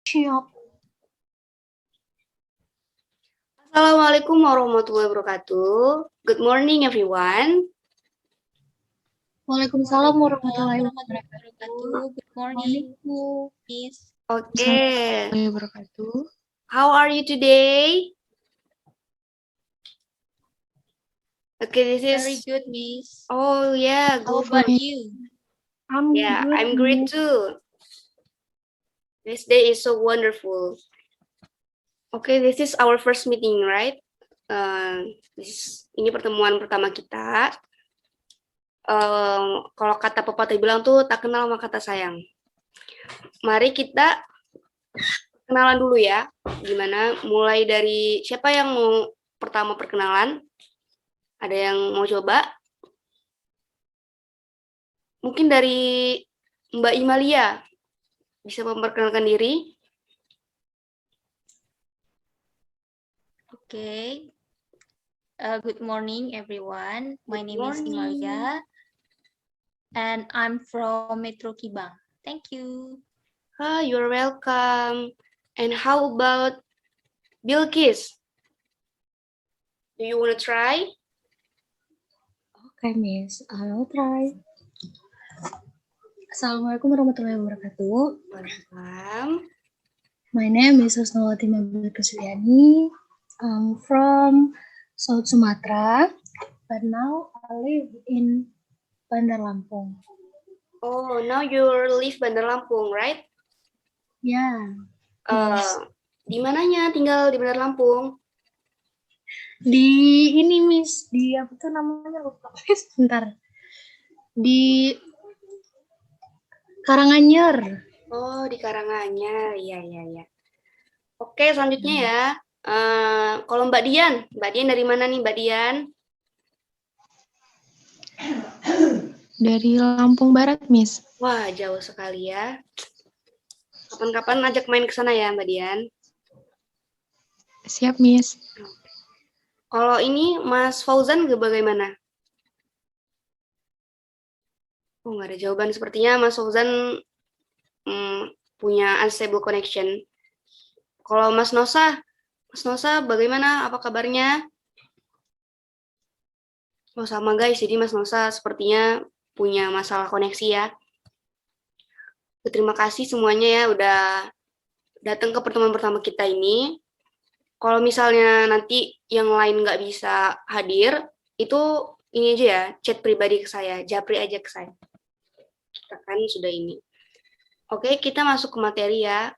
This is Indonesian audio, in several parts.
Siap. Assalamualaikum warahmatullahi wabarakatuh. Good morning, everyone. Waalaikumsalam warahmatullahi wabarakatuh. Good morning, Miss. Okay. warahmatullahi wabarakatuh. How are you today? Okay, this is Very good, Miss. Oh yeah, How good. about you? I'm Yeah, good, I'm great Miss. too. This day is so wonderful. Okay, this is our first meeting, right? Ini pertemuan pertama kita. Kalau kata pepatah bilang tuh tak kenal maka kata sayang. Mari kita kenalan dulu ya. Gimana? Mulai dari siapa yang mau pertama perkenalan? Ada yang mau coba? Mungkin dari Mbak Imalia bisa memperkenalkan diri. Okay. Good morning, everyone. My name is Imalia, and I'm from Metro Kibang. Thank you. You're welcome. And how about Bilkis? Do you want to try? Okay, Miss. I'll try. Assalamualaikum warahmatullahi wabarakatuh. Welcome. My name is Husnawati Mabel Kusliani. I'm from South Sumatra, but now I live in Bandar Lampung. Oh, now you live Bandar Lampung, right? Ya. Yes. Di mananya tinggal di Bandar Lampung? Di ini, Miss. Di apa tuh namanya? Lupa. Sebentar. Di Karanganyar. Oh, di Karanganyar. Iya. Oke, selanjutnya ya. Kalau Mbak Dian dari mana nih Mbak Dian? Dari Lampung Barat, Miss. Wah, jauh sekali ya. Kapan-kapan ajak main ke sana ya, Mbak Dian. Siap, Miss. Kalau ini Mas Fauzan bagaimana? Oh, nggak ada jawaban. Sepertinya Mas Fauzan punya unstable connection. Kalau Mas Nosa bagaimana? Apa kabarnya? Oh, sama guys. Jadi Mas Nosa sepertinya punya masalah koneksi ya. Terima kasih semuanya ya udah datang ke pertemuan pertama kita ini. Kalau misalnya nanti yang lain nggak bisa hadir, itu ini aja ya, chat pribadi ke saya, japri aja ke saya. Kita kan sudah ini. Oke, kita masuk ke materi ya.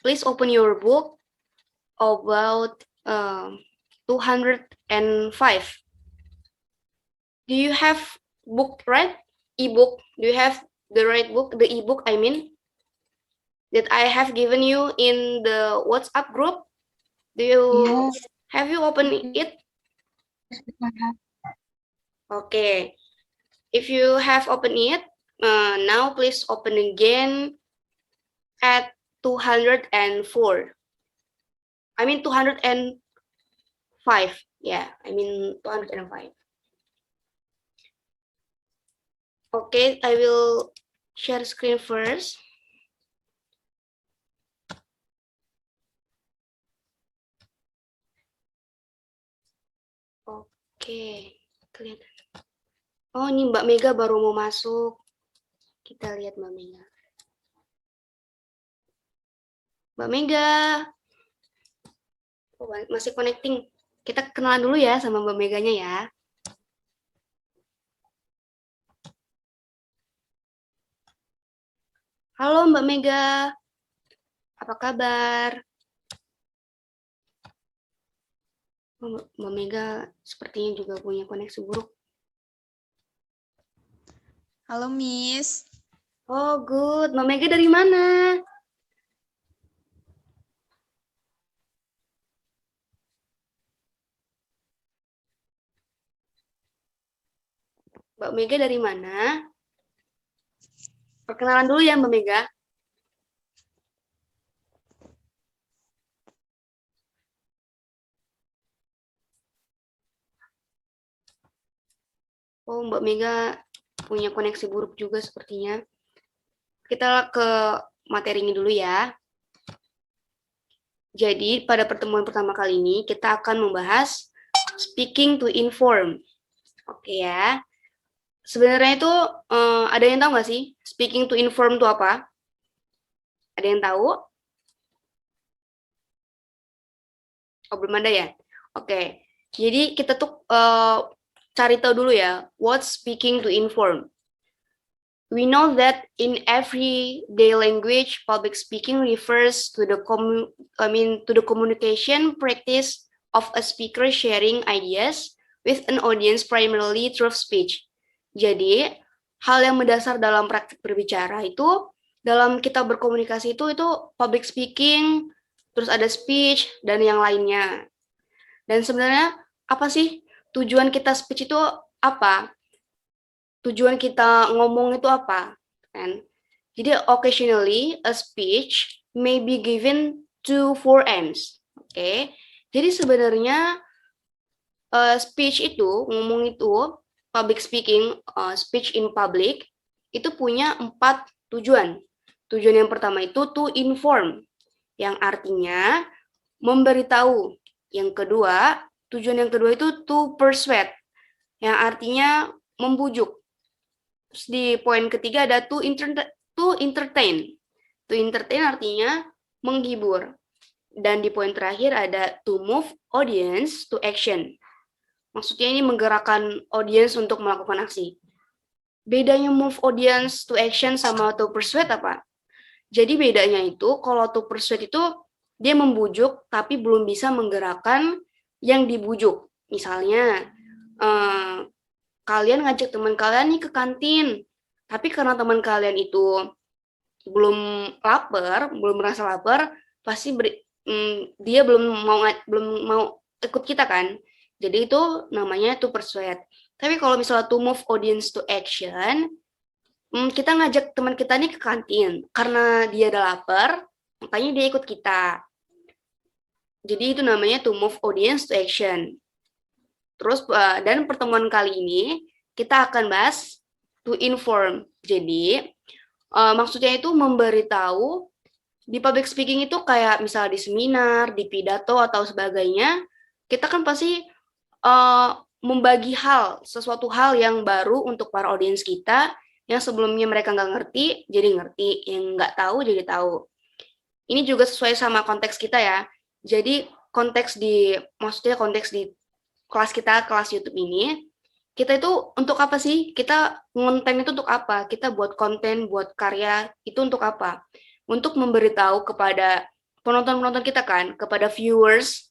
Please open your book about 205. Do you have book, right? E-book. Do you have the right book? The e-book, I mean, that I have given you in the WhatsApp group? Do you have you opened it? Okay. If you have opened it, now please open again at 204. I mean 205. Yeah, I mean 205. Okay, I will share screen first. Oke, kelihatan. Oh, ini Mbak Mega baru mau masuk. Kita lihat Mbak Mega. Mbak Mega. Oh, masih connecting. Kita kenalan dulu ya sama Mbak Meganya ya. Halo Mbak Mega. Apa kabar? Mbak Mega sepertinya juga punya koneksi buruk. Halo, Miss. Oh, good. Mbak Mega dari mana? Mbak Mega dari mana? Perkenalan dulu ya Mbak Mega. Oh, Mbak Mega punya koneksi buruk juga sepertinya. Kita ke materi ini dulu ya. Jadi pada pertemuan pertama kali ini kita akan membahas speaking to inform. Oke ya. Sebenarnya itu ada yang tahu nggak sih speaking to inform itu apa? Ada yang tahu? Oh, belum ada ya? Oke. Jadi kita tuh cari tahu dulu ya, what speaking to inform. We know that in everyday language, public speaking refers to the communication practice of a speaker sharing ideas with an audience primarily through speech. Jadi, hal yang mendasar dalam praktik berbicara itu, dalam kita berkomunikasi itu public speaking, terus ada speech, dan yang lainnya. Dan sebenarnya apa sih tujuan kita speech itu apa? Tujuan kita ngomong itu apa? Kan? Jadi occasionally a speech may be given to four ends. Oke. Jadi sebenarnya speech itu, ngomong itu, public speaking, speech in public, itu punya 4 tujuan. Tujuan yang pertama itu to inform, yang artinya memberitahu. Yang kedua, tujuan yang kedua itu to persuade, yang artinya membujuk. Terus di poin ketiga ada to entertain. To entertain artinya menghibur. Dan di poin terakhir ada to move audience to action. Maksudnya ini menggerakkan audience untuk melakukan aksi. Bedanya move audience to action sama to persuade apa? Jadi bedanya itu kalau to persuade itu dia membujuk tapi belum bisa menggerakkan yang dibujuk. Misalnya kalian ngajak teman kalian nih ke kantin, tapi karena teman kalian itu belum merasa lapar, pasti dia belum mau ikut kita kan. Jadi itu namanya to persuade. Tapi kalau misalnya to move audience to action, kita ngajak teman kita nih ke kantin karena dia ada lapar, makanya dia ikut kita. Jadi itu namanya to move audience to action. Terus dan pertemuan kali ini kita akan bahas to inform. Jadi maksudnya itu memberitahu. Di public speaking itu kayak misalnya di seminar, di pidato atau sebagainya, kita kan pasti membagi sesuatu hal yang baru untuk para audiens kita yang sebelumnya mereka nggak ngerti jadi ngerti, yang nggak tahu jadi tahu. Ini juga sesuai sama konteks kita ya. Jadi maksudnya konteks di kelas kita, kelas YouTube ini, kita itu untuk apa sih? Kita konten itu untuk apa? Kita buat konten, buat karya, itu untuk apa? Untuk memberitahu kepada penonton-penonton kita kan, kepada viewers,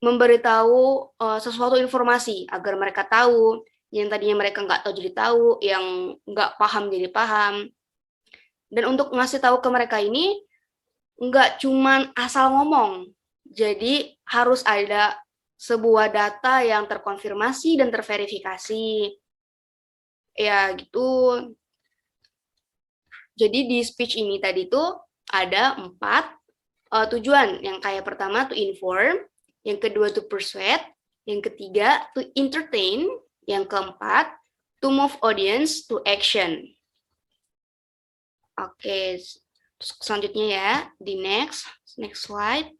memberitahu sesuatu informasi, agar mereka tahu, yang tadinya mereka nggak tahu jadi tahu, yang nggak paham jadi paham. Dan untuk ngasih tahu ke mereka ini, nggak cuman asal ngomong, jadi harus ada sebuah data yang terkonfirmasi dan terverifikasi. Ya, gitu. Jadi di speech ini tadi tuh ada 4 tujuan. Yang kayak pertama to inform, yang kedua to persuade, yang ketiga to entertain, yang keempat to move audience to action. Oke, selanjutnya ya, di next slide.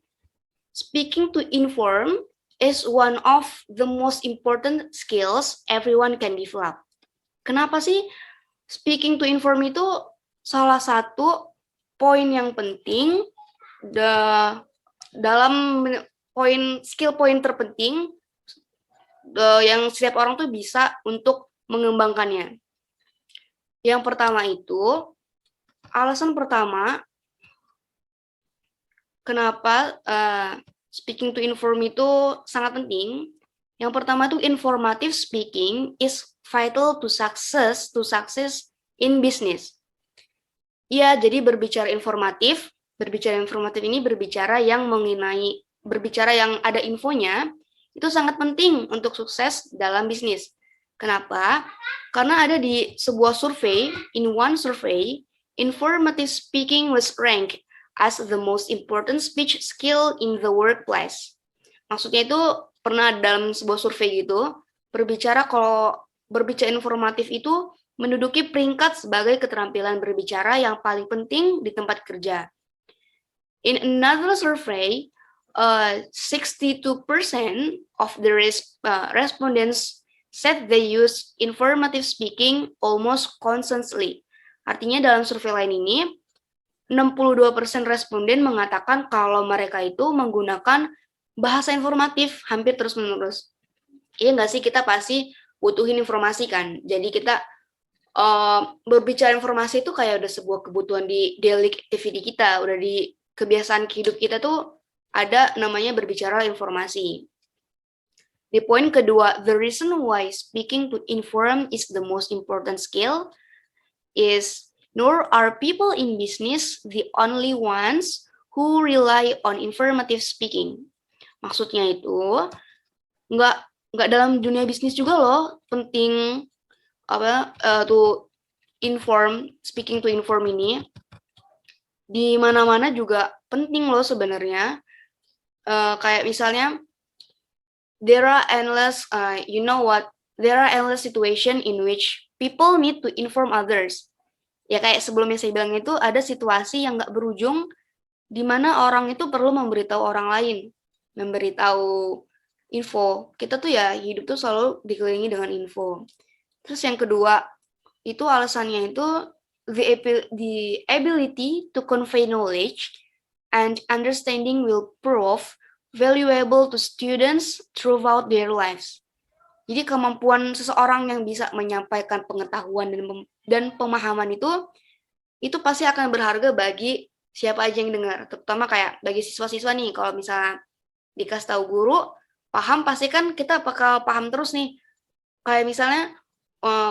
Speaking to inform is one of the most important skills everyone can develop. Kenapa sih speaking to inform itu salah satu poin yang penting dalam skill poin terpenting yang setiap orang tuh bisa untuk mengembangkannya. Yang pertama itu, alasan pertama kenapa speaking to inform itu sangat penting. Yang pertama tuh informative speaking is vital to success in business. Ya, jadi berbicara informatif ini berbicara yang ada infonya, itu sangat penting untuk sukses dalam bisnis. Kenapa? Karena ada di sebuah survei, in one survey, informative speaking was ranked as the most important speech skill in the workplace. Maksudnya itu pernah dalam sebuah survei gitu, berbicara informatif itu menduduki peringkat sebagai keterampilan berbicara yang paling penting di tempat kerja. In another survey, 62% of the respondents said they use informative speaking almost constantly. Artinya dalam survei lain ini, 62% responden mengatakan kalau mereka itu menggunakan bahasa informatif hampir terus-menerus. Iya nggak sih, kita pasti butuhin informasi kan. Jadi kita berbicara informasi itu kayak udah sebuah kebutuhan di daily activity kita, udah di kebiasaan hidup kita tuh ada namanya berbicara informasi. Di poin kedua, the reason why speaking to inform is the most important skill is nor are people in business the only ones who rely on informative speaking. Maksudnya itu nggak dalam dunia bisnis juga loh penting to inform, speaking to inform ini di mana-mana juga penting loh sebenarnya. Kayak misalnya there are endless situation in which people need to inform others. Ya kayak sebelumnya saya bilang itu ada situasi yang nggak berujung di mana orang itu perlu memberitahu orang lain, memberitahu info. Kita tuh ya hidup tuh selalu dikelilingi dengan info. Terus yang kedua, itu alasannya itu the ability to convey knowledge and understanding will prove valuable to students throughout their lives. Jadi kemampuan seseorang yang bisa menyampaikan pengetahuan dan pemahaman itu pasti akan berharga bagi siapa aja yang dengar. Terutama kayak bagi siswa-siswa nih, kalau misalnya dikasih tahu guru, paham pasti kan kita bakal paham terus nih. Kayak misalnya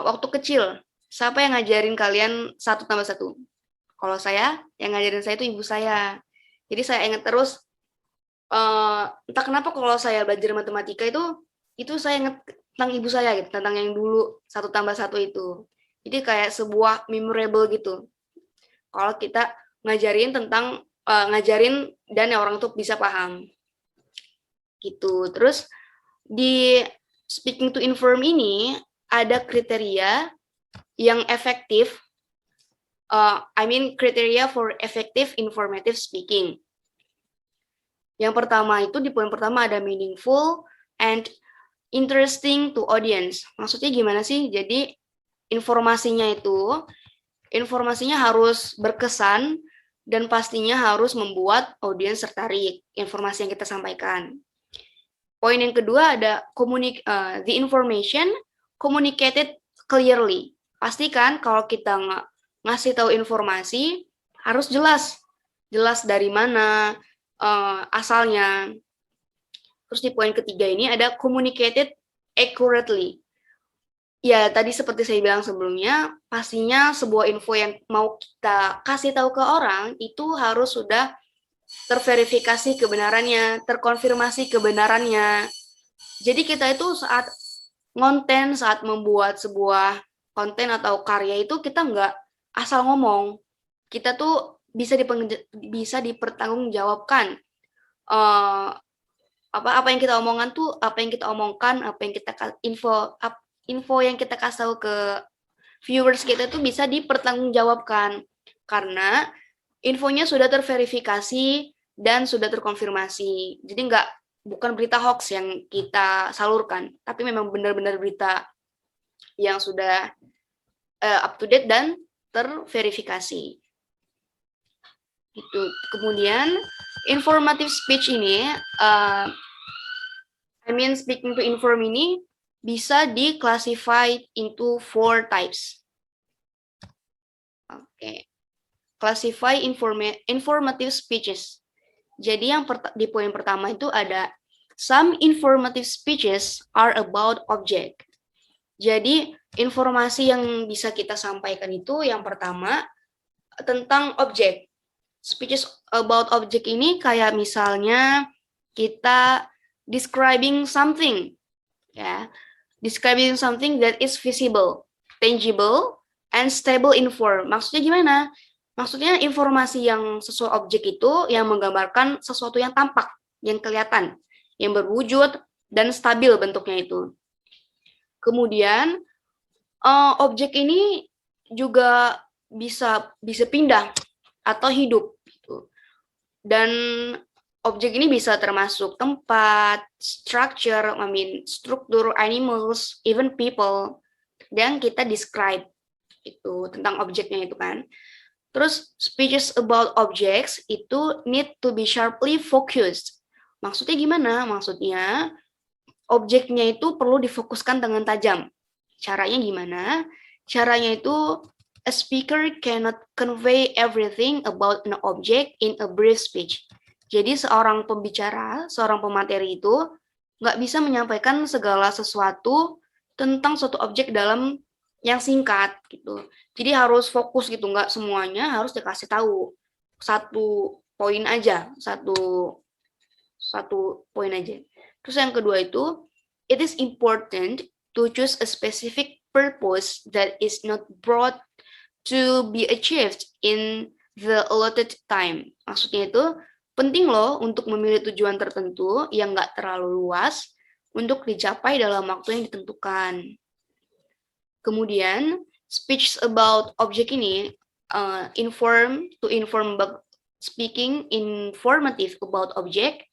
waktu kecil, siapa yang ngajarin kalian 1 tambah 1? Kalau saya, yang ngajarin saya itu ibu saya. Jadi saya ingat terus, entah kenapa kalau saya belajar matematika itu saya ingat tentang ibu saya gitu, tentang yang dulu 1 tambah 1 itu. Jadi kayak sebuah memorable gitu. Kalau kita ngajarin tentang ngajarin dan orang tuh bisa paham. Gitu. Terus di speaking to inform ini ada kriteria yang efektif, kriteria for effective informative speaking. Yang pertama itu di poin pertama ada meaningful and interesting to audience. Maksudnya gimana sih? Jadi informasinya harus berkesan dan pastinya harus membuat audiens tertarik informasi yang kita sampaikan. Poin yang kedua ada the information communicated clearly. Pastikan kalau kita ngasih tahu informasi harus jelas dari mana asalnya. Terus di poin ketiga ini ada communicated accurately. Ya, tadi seperti saya bilang sebelumnya, pastinya sebuah info yang mau kita kasih tahu ke orang itu harus sudah terverifikasi kebenarannya, terkonfirmasi kebenarannya. Jadi kita itu saat membuat sebuah konten atau karya itu kita nggak asal ngomong. Kita tuh bisa dipertanggungjawabkan. Apa yang kita omongkan tuh, info yang kita kasih tahu ke viewers kita tuh bisa dipertanggungjawabkan karena infonya sudah terverifikasi dan sudah terkonfirmasi. Jadi bukan berita hoax yang kita salurkan, tapi memang benar-benar berita yang sudah up to date dan terverifikasi. Itu. Kemudian informative speech ini, speaking to inform ini bisa di-classified into 4 types. Oke. Classify informative speeches. Jadi yang di poin pertama itu ada some informative speeches are about object. Jadi informasi yang bisa kita sampaikan itu yang pertama tentang objek. Speeches about object ini kayak misalnya kita describing something, ya, describing something that is visible, tangible, and stable in form. Maksudnya gimana? Maksudnya informasi yang sesuai objek itu yang menggambarkan sesuatu yang tampak, yang kelihatan, yang berwujud dan stabil bentuknya itu. Kemudian objek ini juga bisa pindah atau hidup. Gitu. Dan objek ini bisa termasuk tempat, structure, struktur, animals, even people. Dan kita describe itu tentang objeknya itu kan. Terus speeches about objects itu need to be sharply focused. Maksudnya gimana? Maksudnya objeknya itu perlu difokuskan dengan tajam. Caranya gimana? Caranya itu a speaker cannot convey everything about an object in a brief speech. Jadi seorang pembicara, seorang pemateri itu nggak bisa menyampaikan segala sesuatu tentang suatu objek dalam yang singkat gitu. Jadi harus fokus gitu, nggak semuanya harus dikasih tahu. Satu poin aja, satu poin aja. Terus yang kedua itu, it is important to choose a specific purpose that is not brought to be achieved in the allotted time. Maksudnya itu penting loh untuk memilih tujuan tertentu yang nggak terlalu luas untuk dicapai dalam waktu yang ditentukan. Kemudian speech about object ini speaking informative about object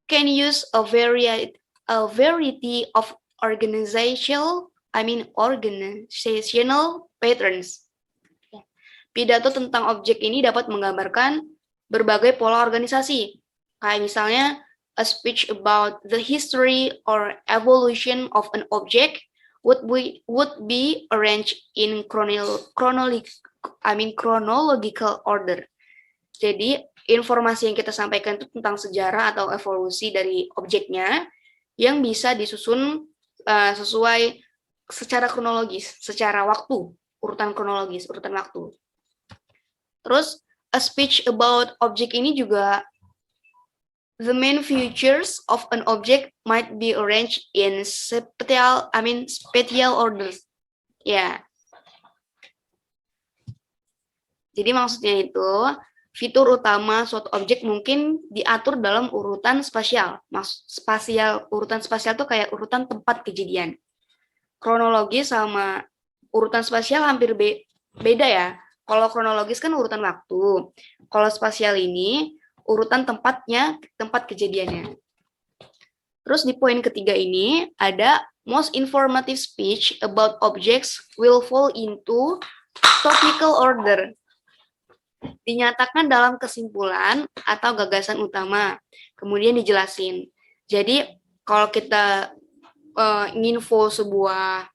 can use a variety of organizational patterns. Pidato tentang objek ini dapat menggambarkan berbagai pola organisasi. Kayak misalnya a speech about the history or evolution of an object would be arranged in chronological order. Jadi informasi yang kita sampaikan itu tentang sejarah atau evolusi dari objeknya yang bisa disusun sesuai secara kronologis, secara waktu, urutan kronologis, urutan waktu. Terus a speech about object ini juga the main features of an object might be arranged in spatial orders. Ya. Jadi maksudnya itu fitur utama suatu objek mungkin diatur dalam urutan spasial. Urutan spasial itu kayak urutan tempat kejadian. Kronologis sama urutan spasial hampir beda ya. Kalau kronologis kan urutan waktu. Kalau spasial ini urutan tempatnya, tempat kejadiannya. Terus di poin ketiga ini ada most informative speech about objects will fall into topical order. Dinyatakan dalam kesimpulan atau gagasan utama. Kemudian dijelasin. Jadi kalau kita nginfo sebuah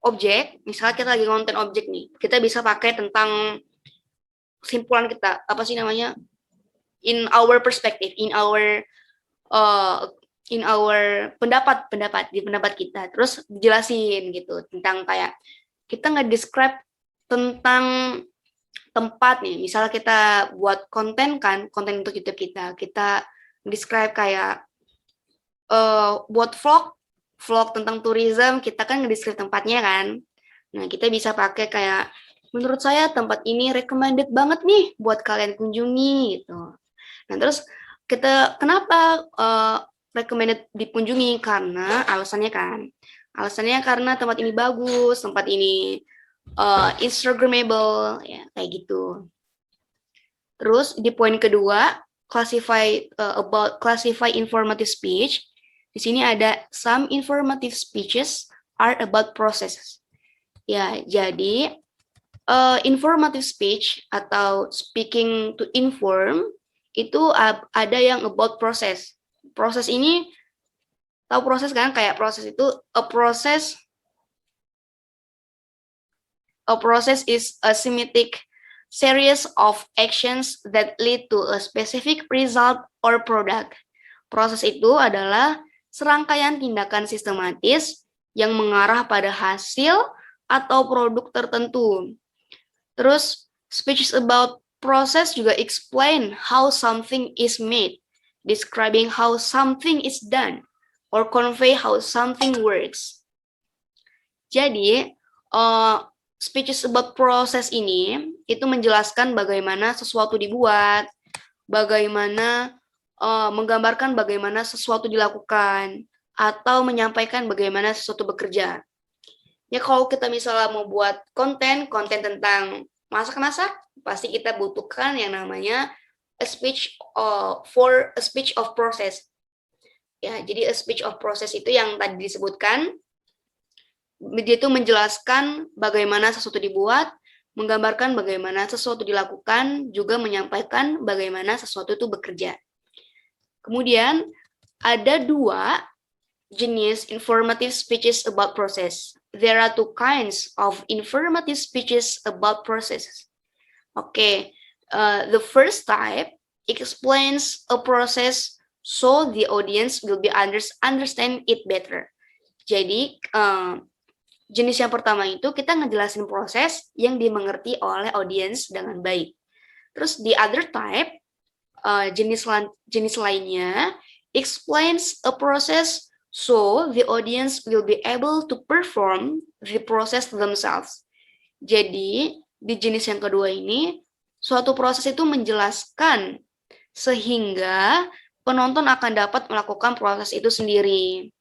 objek, misalnya kita lagi ngonten objek nih, kita bisa pakai tentang kesimpulan kita, in our perspective, in our pendapat kita, terus dijelasin gitu tentang kayak kita nge-describe tentang tempat nih, misalnya kita buat konten untuk YouTube kita describe kayak buat vlog tentang tourism, kita kan nge-describe tempatnya kan. Nah, kita bisa pakai kayak, menurut saya tempat ini recommended banget nih buat kalian kunjungi gitu. Nah, terus kita kenapa recommended dikunjungi? Karena alasannya karena tempat ini bagus, tempat ini Instagramable, ya kayak gitu. Terus di poin kedua, classify informative speech. Di sini ada some informative speeches are about processes. Ya, jadi informative speech atau speaking to inform itu ada yang about process. Proses ini tahu proses kan? Kayak proses itu a process is a systematic series of actions that lead to a specific result or product. Proses itu adalah serangkaian tindakan sistematis yang mengarah pada hasil atau produk tertentu. Terus, speeches about process juga explain how something is made, describing how something is done, or convey how something works. Jadi, speeches about process ini itu menjelaskan bagaimana sesuatu dibuat, bagaimana menggambarkan bagaimana sesuatu dilakukan, atau menyampaikan bagaimana sesuatu bekerja. Ya kalau kita misalnya mau buat konten tentang masak-masak, pasti kita butuhkan yang namanya a speech for a speech of process. Ya, jadi a speech of process itu yang tadi disebutkan. Dia itu menjelaskan bagaimana sesuatu dibuat, menggambarkan bagaimana sesuatu dilakukan, juga menyampaikan bagaimana sesuatu itu bekerja. Kemudian ada 2 jenis informative speeches about process. There are 2 kinds of informative speeches about process. Okay, the first type explains a process so the audience will be understand it better. Jadi jenis yang pertama itu kita ngejelasin proses yang dimengerti oleh audiens dengan baik. Terus the other type, jenis lainnya, explains a process so the audience will be able to perform the process themselves. Jadi di jenis yang kedua ini, suatu proses itu menjelaskan sehingga penonton akan dapat melakukan proses itu sendiri.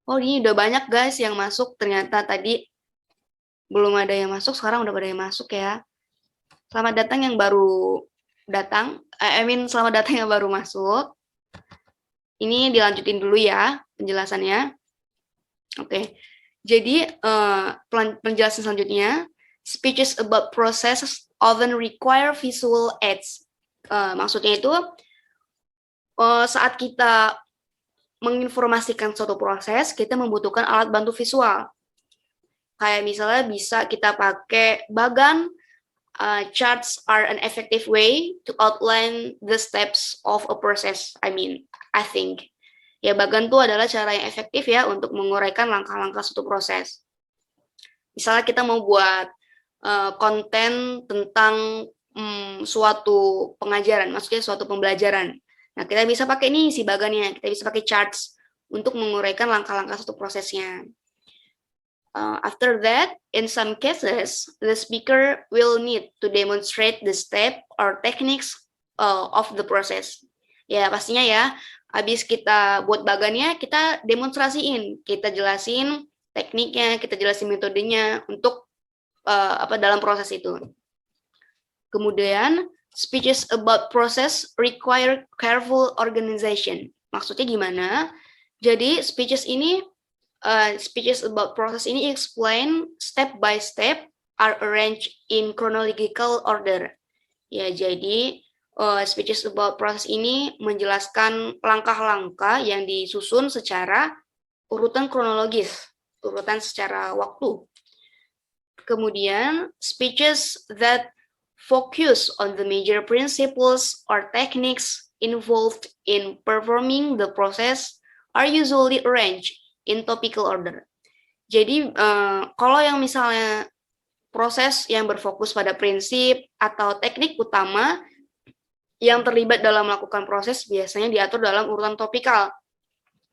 Oh, ini udah banyak guys yang masuk, ternyata tadi belum ada yang masuk, sekarang udah pada yang masuk ya. Selamat datang yang baru datang, selamat datang yang baru masuk. Ini dilanjutin dulu ya penjelasannya. Oke, jadi penjelasan selanjutnya, speeches about processes often require visual aids. Maksudnya itu saat kita menginformasikan suatu proses, kita membutuhkan alat bantu visual. Kayak misalnya bisa kita pakai bagan, charts are an effective way to outline the steps of a process. I think. Ya, bagan itu adalah cara yang efektif ya untuk menguraikan langkah-langkah suatu proses. Misalnya kita mau buat konten tentang suatu pengajaran, maksudnya suatu pembelajaran. Nah, kita bisa pakai nih si bagannya, kita bisa pakai charts untuk menguraikan langkah-langkah suatu prosesnya. After that, in some cases, the speaker will need to demonstrate the step or techniques of the process. Ya, pastinya ya, habis kita buat bagannya, kita demonstrasiin, kita jelasin tekniknya, kita jelasin metodenya untuk dalam proses itu. Kemudian, speeches about process require careful organization. Maksudnya gimana? Jadi speeches about process ini explain step by step, are arranged in chronological order. Ya, jadi speeches about process ini menjelaskan langkah-langkah yang disusun secara urutan kronologis, urutan secara waktu. Kemudian speeches that focus on the major principles or techniques involved in performing the process are usually arranged in topical order. Jadi, kalau yang misalnya proses yang berfokus pada prinsip atau teknik utama yang terlibat dalam melakukan proses biasanya diatur dalam urutan topikal,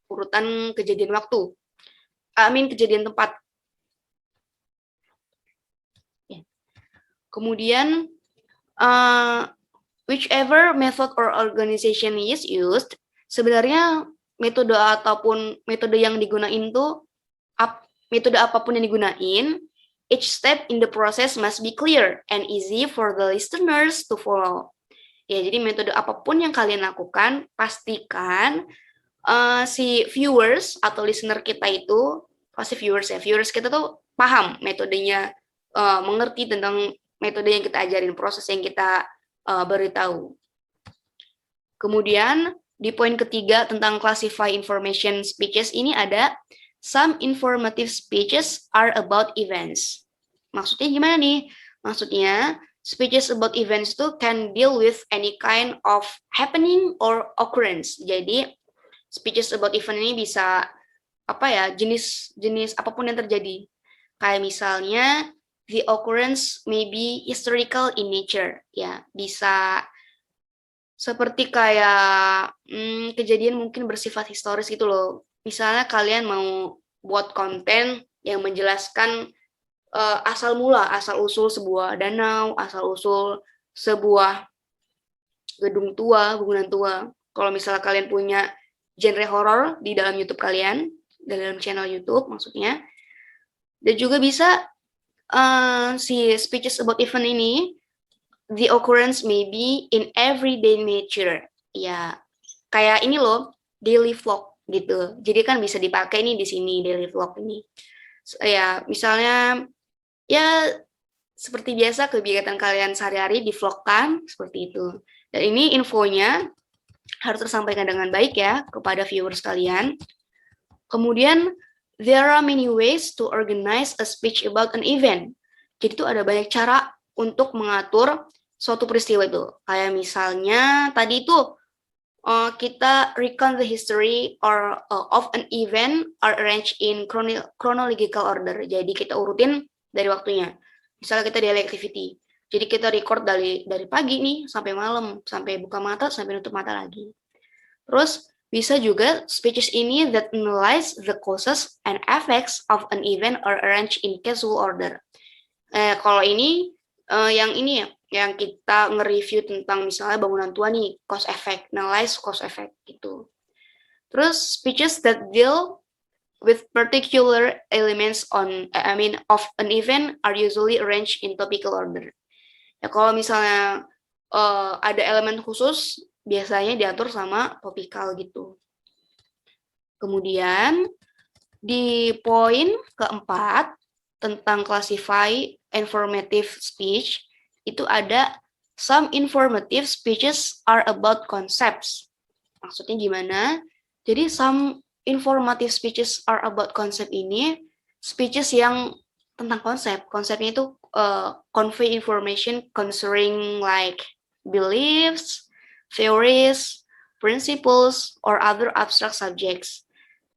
urutan kejadian waktu, kejadian tempat. Kemudian, whichever method or organization is used, sebenarnya metode yang digunain tuh, metode apapun yang digunain, each step in the process must be clear and easy for the listeners to follow. Ya, jadi metode apapun yang kalian lakukan, pastikan si viewers atau listener kita itu, pasti viewers kita tuh paham metodenya, mengerti tentang metode yang kita ajarin, proses yang kita beritahu. Kemudian di poin ketiga tentang classify information speeches ini ada some informative speeches are about events. Maksudnya gimana nih? Maksudnya speeches about events itu can deal with any kind of happening or occurrence. Jadi speeches about event ini bisa jenis apapun yang terjadi. Kayak misalnya the occurrence may be historical in nature, ya bisa seperti kayak kejadian mungkin bersifat historis gitu loh. Misalnya kalian mau buat konten yang menjelaskan asal-usul sebuah danau, asal-usul sebuah gedung tua, bangunan tua. Kalau misalnya kalian punya genre horor di dalam YouTube kalian, dalam channel YouTube maksudnya, dan juga bisa si speeches about event ini the occurrence may be in everyday nature. Ya, kayak ini loh, daily vlog gitu. Jadi kan bisa dipakai nih di sini daily vlog ini. Ya, misalnya ya seperti biasa kegiatan kalian sehari-hari di-vlogkan seperti itu. Dan ini infonya harus tersampaikan dengan baik ya kepada viewers kalian. Kemudian, there are many ways to organize a speech about an event. Jadi itu ada banyak cara untuk mengatur suatu peristiwa itu. Kayak misalnya tadi itu kita recount the history of an event are arranged in chronological order. Jadi kita urutin dari waktunya. Misalnya kita daily activity. Jadi kita record dari pagi nih sampai malam, sampai buka mata, sampai nutup mata lagi. Terus bisa juga speeches ini that analyze the causes and effects of an event are arranged in casual order. Kalau ini yang ini ya, yang kita nge-review tentang misalnya bangunan tua nih, cause effect, analyze cause effect gitu. Terus speeches that deal with particular elements of an event are usually arranged in topical order. Ya kalau misalnya ada elemen khusus, biasanya diatur sama topikal gitu. Kemudian di poin keempat tentang classify informative speech, itu ada some informative speeches are about concepts. Maksudnya gimana? Jadi some informative speeches are about concept ini speeches yang tentang konsep. Konsepnya itu convey information concerning like beliefs, theories, principles, or other abstract subjects.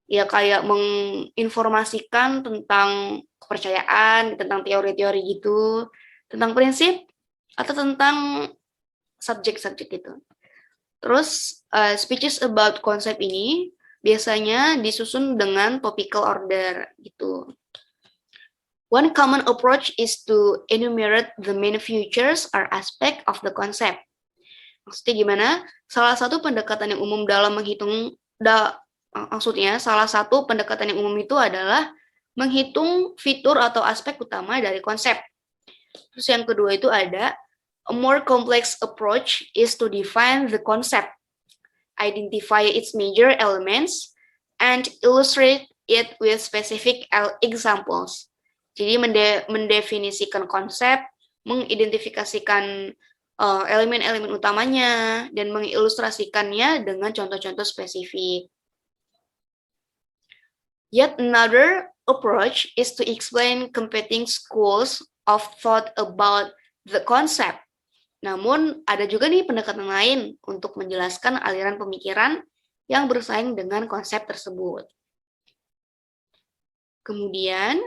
Ya kayak menginformasikan tentang kepercayaan, tentang teori-teori gitu, tentang prinsip, atau tentang subjek-subjek gitu. Terus speeches about konsep ini biasanya disusun dengan topical order gitu. One common approach is to enumerate the main features or aspect of the concept. Maksudnya gimana? Salah satu pendekatan yang umum dalam salah satu pendekatan yang umum itu adalah menghitung fitur atau aspek utama dari konsep. Terus yang kedua itu ada a more complex approach is to define the concept, identify its major elements, and illustrate it with specific examples. Jadi mendefinisikan konsep, mengidentifikasikan elemen-elemen utamanya, dan mengilustrasikannya dengan contoh-contoh spesifik. Yet another approach is to explain competing schools of thought about the concept. Namun, ada juga nih pendekatan lain untuk menjelaskan aliran pemikiran yang bersaing dengan konsep tersebut. Kemudian,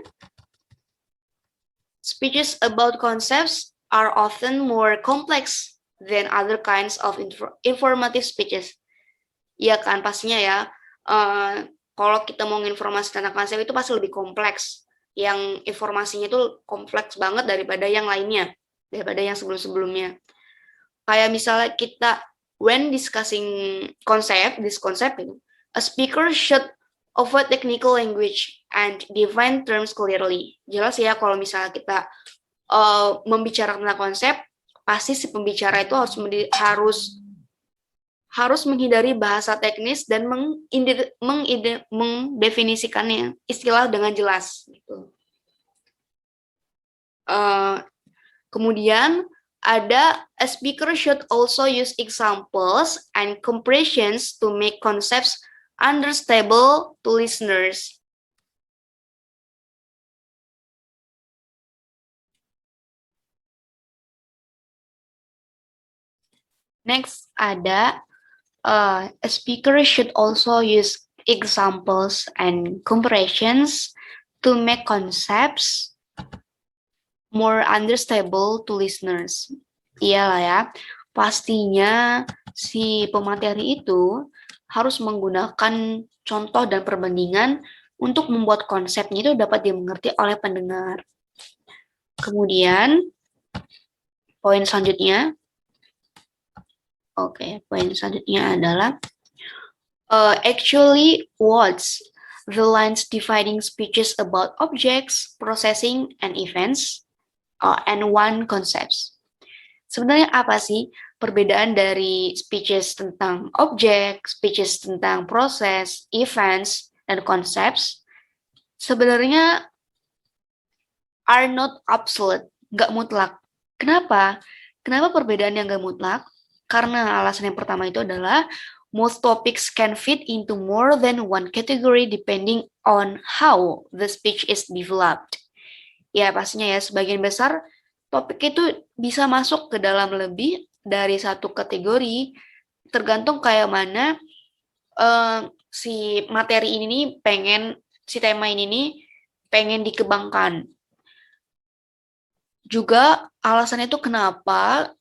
speeches about concepts are often more complex than other kinds of informative speeches. Ya kan, pastinya ya, kalau kita mau informasi tentang konsep itu pasti lebih kompleks. Yang informasinya itu kompleks banget daripada yang lainnya, daripada yang sebelum-sebelumnya. Kayak misalnya kita, when discussing this concept, a speaker should avoid technical language and define terms clearly. Jelas ya kalau misalnya kita membicarakan tentang konsep, pasti si pembicara itu harus menghindari bahasa teknis dan mendefinisikannya istilah dengan jelas. Gitu. Kemudian ada a speaker should also use examples and comparisons to make concepts understandable to listeners. Next ada a speaker should also use examples and comparisons to make concepts more understandable to listeners. Iyalah ya, pastinya si pemateri itu harus menggunakan contoh dan perbandingan untuk membuat konsepnya itu dapat dimengerti oleh pendengar. Kemudian, poin selanjutnya. Poin selanjutnya adalah actually what's the lines dividing speeches about objects, processing, and events, and one concepts. Sebenarnya apa sih perbedaan dari speeches tentang objek, speeches tentang proses, events, dan concepts? Sebenarnya are not absolute, nggak mutlak. Kenapa? Kenapa perbedaan yang nggak mutlak? Karena alasan yang pertama itu adalah most topics can fit into more than one category depending on how the speech is developed. Ya, pastinya ya, sebagian besar topik itu bisa masuk ke dalam lebih dari satu kategori, tergantung kayak mana si materi ini nih si tema ini nih pengen dikembangkan. Juga alasannya itu kenapa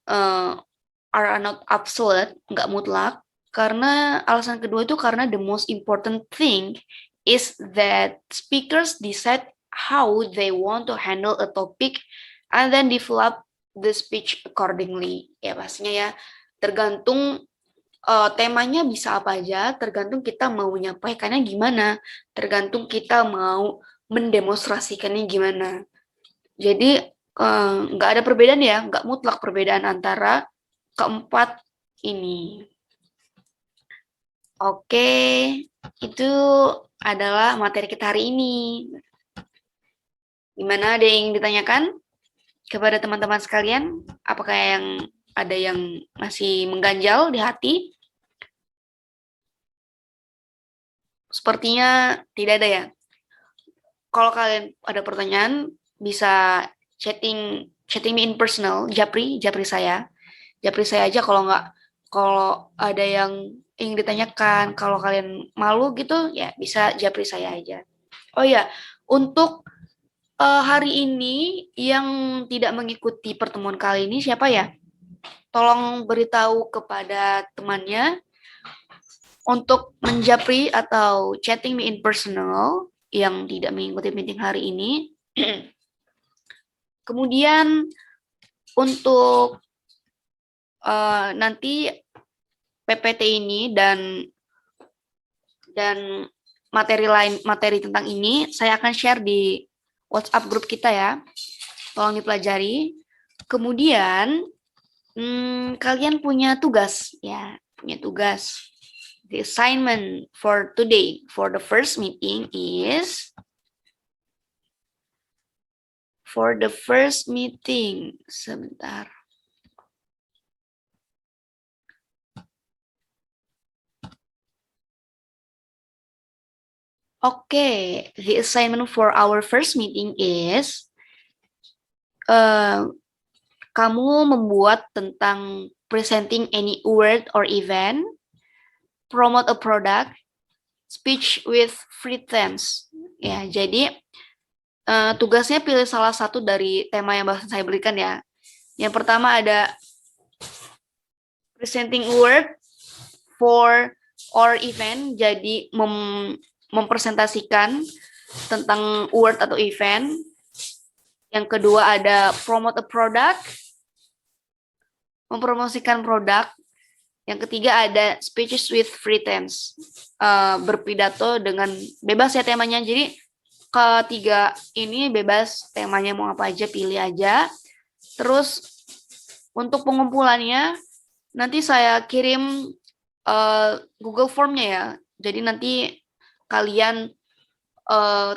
are not absolute, nggak mutlak, karena alasan kedua itu karena the most important thing is that speakers decide how they want to handle a topic and then develop the speech accordingly. Ya pastinya ya, tergantung temanya bisa apa aja, tergantung kita mau menyampaikannya gimana, tergantung kita mau mendemonstrasikannya gimana. Jadi nggak ada perbedaan ya, nggak mutlak perbedaan antara keempat ini. Oke, itu adalah materi kita hari ini. Gimana, ada yang ditanyakan kepada teman-teman sekalian? Apakah ada yang masih mengganjal di hati? Sepertinya tidak ada ya. Kalau kalian ada pertanyaan, bisa chatting me in personal, japri saya aja kalau ada yang ingin ditanyakan, kalau kalian malu gitu ya bisa japri saya aja. Oh ya, untuk hari ini yang tidak mengikuti pertemuan kali ini siapa ya? Tolong beritahu kepada temannya untuk menjapri atau chatting me in personal yang tidak mengikuti meeting hari ini. Kemudian untuk nanti PPT ini dan materi tentang ini saya akan share di WhatsApp grup kita ya. Tolong dipelajari. Kemudian kalian punya tugas ya, The assignment for today for the first meeting is sebentar. Okay, the assignment for our first meeting is kamu membuat tentang presenting any word or event, promote a product, speech with free themes. Ya, jadi tugasnya pilih salah satu dari tema yang barusan saya berikan ya. Yang pertama ada presenting word for or event, jadi mempresentasikan tentang word atau event. Yang kedua ada promote a product, mempromosikan produk. Yang ketiga ada speeches with free themes, berpidato dengan bebas ya temanya. Jadi ketiga ini bebas temanya mau apa aja pilih aja. Terus untuk pengumpulannya nanti saya kirim Google Form-nya ya. Jadi nanti kalian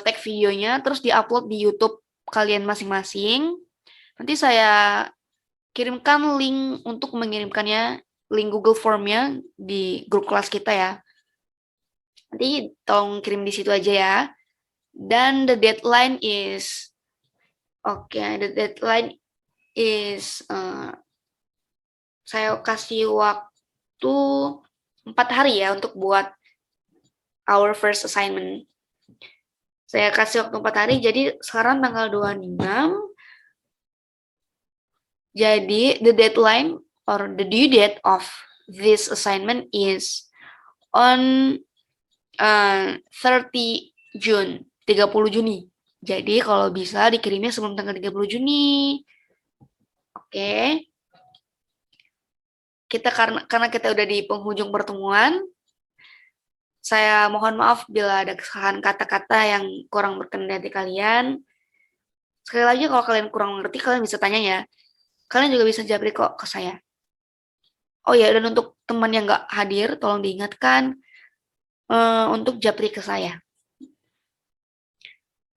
tag videonya terus diupload di YouTube kalian masing-masing. Nanti saya kirimkan link untuk mengirimkannya, link Google Form-nya di grup kelas kita ya. Nanti tolong kirim di situ aja ya. Dan the deadline is saya kasih waktu 4 hari ya untuk buat our first assignment. Saya kasih waktu 4 hari, jadi sekarang tanggal 26. Jadi the deadline or the due date of this assignment is on 30 June, 30 Juni. Jadi kalau bisa dikirimnya sebelum tanggal 30 Juni. Oke. Karena kita udah di penghujung pertemuan, saya mohon maaf bila ada kesalahan kata-kata yang kurang berkenan di hati kalian. Sekali lagi kalau kalian kurang mengerti, kalian bisa tanya ya. kalian juga bisa japri kok ke saya. Oh ya, dan untuk teman yang nggak hadir, tolong diingatkan untuk japri ke saya.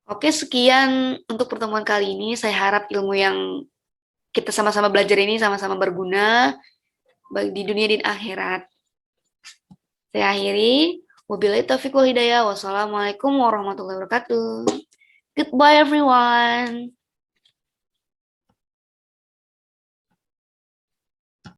Oke, sekian untuk pertemuan kali ini. Saya harap ilmu yang kita sama-sama belajar ini sama-sama berguna di dunia dan akhirat. Saya akhiri. Wabillahi taufiq wal hidayah. Wassalamualaikum warahmatullahi wabarakatuh. Goodbye everyone.